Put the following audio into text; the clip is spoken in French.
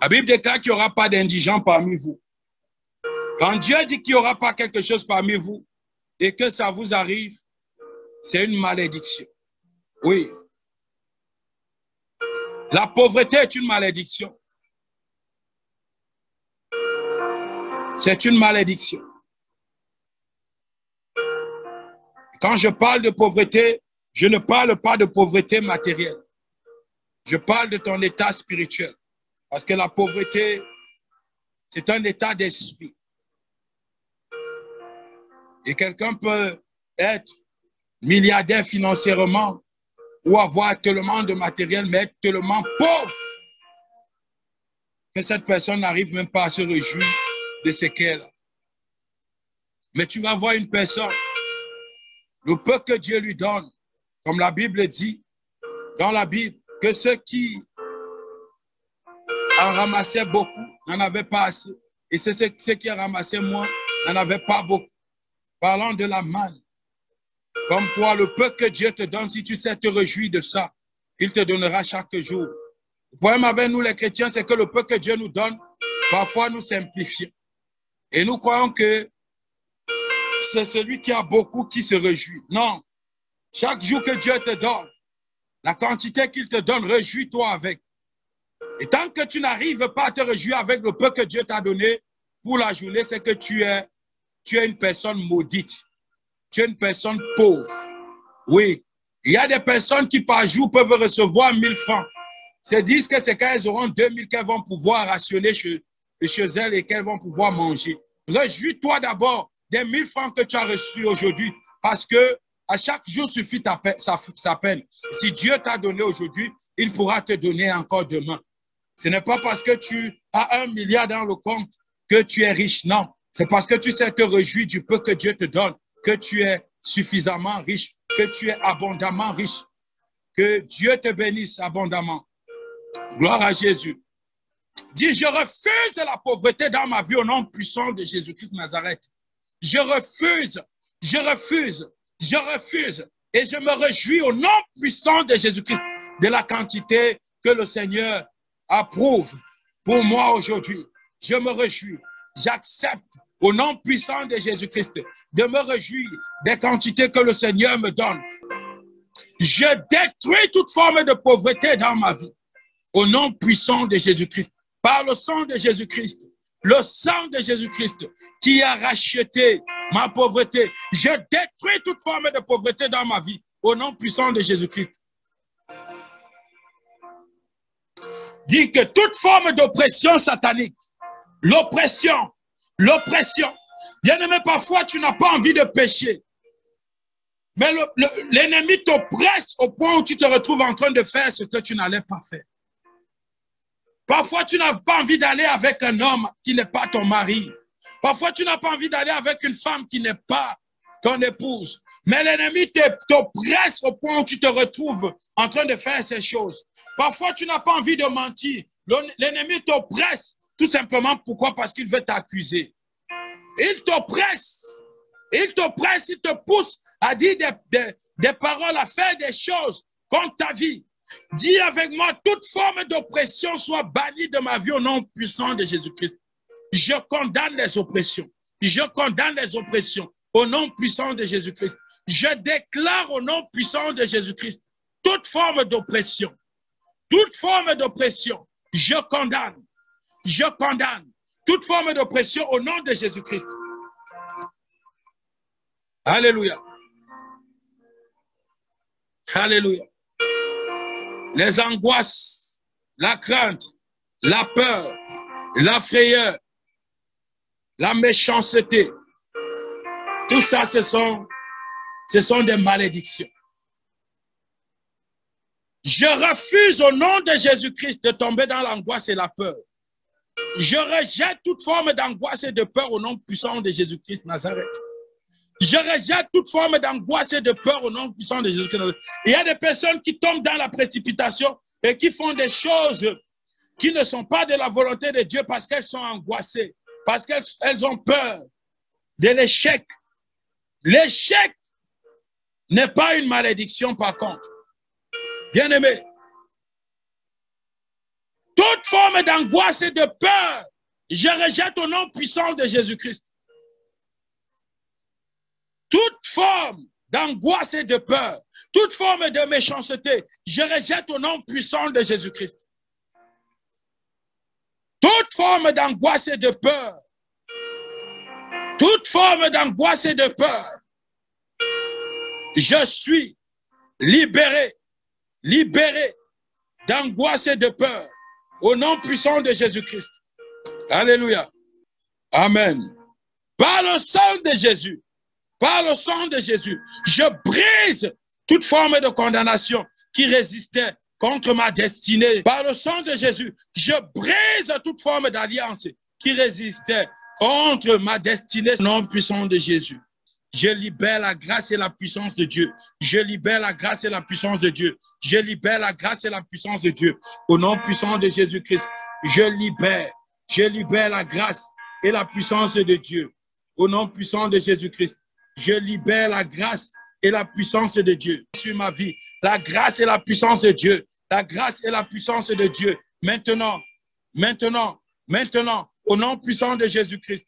La Bible déclare qu'il n'y aura pas d'indigents parmi vous. Quand Dieu dit qu'il n'y aura pas quelque chose parmi vous et que ça vous arrive, c'est une malédiction. Oui. La pauvreté est une malédiction. C'est une malédiction. Quand je parle de pauvreté, je ne parle pas de pauvreté matérielle. Je parle de ton état spirituel. Parce que la pauvreté, c'est un état d'esprit. Et quelqu'un peut être milliardaire financièrement ou avoir tellement de matériel, mais être tellement pauvre que cette personne n'arrive même pas à se réjouir de ce qu'elle a. Mais tu vas voir une personne, le peu que Dieu lui donne, comme la Bible dit, dans la Bible, que ceux qui en ramassaient beaucoup n'en avaient pas assez. Et ceux qui en ramassaient moins n'en avaient pas beaucoup. Parlant de la manne, comme quoi le peu que Dieu te donne, si tu sais te réjouir de ça, il te donnera chaque jour. Le problème avec nous les chrétiens, c'est que le peu que Dieu nous donne, parfois nous simplifions. Et nous croyons que c'est celui qui a beaucoup qui se réjouit. Non. Chaque jour que Dieu te donne, la quantité qu'il te donne, réjouis-toi avec. Et tant que tu n'arrives pas à te réjouir avec le peu que Dieu t'a donné pour la journée, c'est que tu es une personne maudite. Tu es une personne pauvre. Oui. Il y a des personnes qui par jour peuvent recevoir 1000 francs. Se disent que c'est quand elles auront 2000 qu'elles vont pouvoir rationner chez elles et qu'elles vont pouvoir manger. Réjouis-toi d'abord des 1000 francs que tu as reçus aujourd'hui parce que à chaque jour suffit sa peine. Si Dieu t'a donné aujourd'hui, il pourra te donner encore demain. Ce n'est pas parce que tu as 1 milliard dans le compte que tu es riche, non. C'est parce que tu sais te réjouir du peu que Dieu te donne, que tu es suffisamment riche, que tu es abondamment riche. Que Dieu te bénisse abondamment. Gloire à Jésus. Dis, je refuse la pauvreté dans ma vie au nom puissant de Jésus-Christ de Nazareth. Je refuse, je refuse, je refuse. Et je me réjouis au nom puissant de Jésus-Christ de la quantité que le Seigneur approuve pour moi aujourd'hui. Je me réjouis. J'accepte au nom puissant de Jésus-Christ de me réjouir des quantités que le Seigneur me donne. Je détruis toute forme de pauvreté dans ma vie. Au nom puissant de Jésus-Christ. Par le sang de Jésus-Christ. Le sang de Jésus-Christ qui a racheté ma pauvreté. Je détruis toute forme de pauvreté dans ma vie. Au nom puissant de Jésus-Christ. Dis que toute forme d'oppression satanique, l'oppression, bien-aimé, parfois tu n'as pas envie de pécher. Mais l'ennemi t'oppresse au point où tu te retrouves en train de faire ce que tu n'allais pas faire. Parfois, tu n'as pas envie d'aller avec un homme qui n'est pas ton mari. Parfois, tu n'as pas envie d'aller avec une femme qui n'est pas ton épouse. Mais l'ennemi t'oppresse au point où tu te retrouves en train de faire ces choses. Parfois, tu n'as pas envie de mentir. L'ennemi t'oppresse tout simplement. Pourquoi? Parce qu'il veut t'accuser. Il t'oppresse. Il t'oppresse, il te pousse à dire des paroles, à faire des choses contre ta vie. Dis avec moi, toute forme d'oppression soit bannie de ma vie au nom puissant de Jésus-Christ. Je condamne les oppressions. Je condamne les oppressions au nom puissant de Jésus-Christ. Je déclare au nom puissant de Jésus-Christ toute forme d'oppression. Toute forme d'oppression, je condamne. Je condamne toute forme d'oppression au nom de Jésus-Christ. Alléluia. Alléluia. Les angoisses, la crainte, la peur, la frayeur, la méchanceté, tout ça, ce sont des malédictions. Je refuse au nom de Jésus-Christ de tomber dans l'angoisse et la peur. Je rejette toute forme d'angoisse et de peur au nom puissant de Jésus-Christ Nazareth. Je rejette toute forme d'angoisse et de peur au nom puissant de Jésus-Christ. Il y a des personnes qui tombent dans la précipitation et qui font des choses qui ne sont pas de la volonté de Dieu parce qu'elles sont angoissées, parce qu'elles ont peur de l'échec. L'échec n'est pas une malédiction par contre. Bien-aimé, toute Toute forme d'angoisse et de peur, je rejette au nom puissant de Jésus-Christ. Toute forme d'angoisse et de peur, toute forme de méchanceté, je rejette au nom puissant de Jésus-Christ. Toute forme d'angoisse et de peur, toute forme d'angoisse et de peur, je suis libéré, libéré d'angoisse et de peur, au nom puissant de Jésus-Christ. Alléluia. Amen. Par le sang de Jésus, par le sang de Jésus, je brise toute forme de condamnation qui résistait contre ma destinée. Par le sang de Jésus, je brise toute forme d'alliance qui résistait contre ma destinée. Au nom puissant de Jésus, je libère la grâce et la puissance de Dieu. Je libère la grâce et la puissance de Dieu. Je libère la grâce et la puissance de Dieu. Au nom puissant de Jésus-Christ, je libère la grâce et la puissance de Dieu. Au nom puissant de Jésus-Christ, je libère la grâce et la puissance de Dieu sur ma vie. La grâce et la puissance de Dieu. La grâce et la puissance de Dieu. Maintenant, maintenant, maintenant, au nom puissant de Jésus-Christ,